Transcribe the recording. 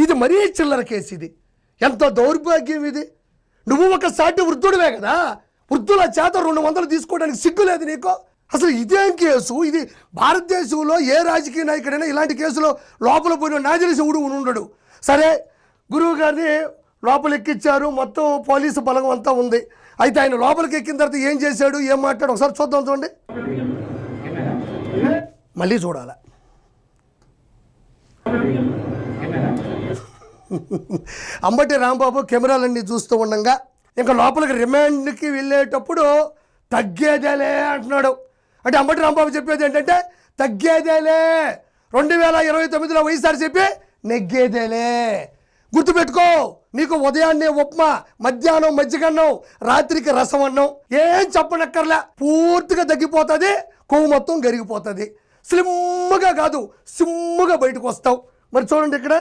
ఇది మరీ చిల్లర కేసు. ఇది ఎంత దౌర్భాగ్యం ఇది. నువ్వు ఒక సాటి వృద్ధుడివే కదా, వృద్ధుల చేత 200 తీసుకోవడానికి సిగ్గు లేదు నీకు? అసలు ఇదేం కేసు ఇది? భారతదేశంలో ఏ రాజకీయ నాయకుడైనా ఇలాంటి కేసులో లోపల పోయిన నాజరీశివుడు ఉండడు. సరే, గురువు గారిని లోపల ఎక్కించారు, మొత్తం పోలీసు బలం అంతా ఉంది. అయితే ఆయన లోపలికి ఎక్కిన తర్వాత ఏం చేశాడు, ఏం మాట్లాడు ఒకసారి చూద్దాం. చూడండి, మళ్ళీ చూడాల. అంబటి రాంబాబు కెమెరాలన్నీ చూస్తూ ఉండగా ఇంకా లోపలికి రిమాండ్కి వెళ్ళేటప్పుడు తగ్గేదేలే అంటున్నాడు. అంటే అంబటి రాంబాబు చెప్పేది ఏంటంటే తగ్గేదేలే, 2029లో వైఎస్ఆర్ చెప్పి నెగ్గేదేలే. గుర్తుపెట్టుకో, నీకు ఉదయాన్నే ఉప్మా, మధ్యాహ్నం మజ్జిగన్నం, రాత్రికి రసం అన్నం, ఏం చెప్పనక్కర్లే, పూర్తిగా తగ్గిపోతుంది, కొవ్వు మొత్తం గరిగిపోతుంది. స్లిమ్గా కాదు, సిమ్ముగా బయటకు వస్తావు. మరి చూడండి ఇక్కడ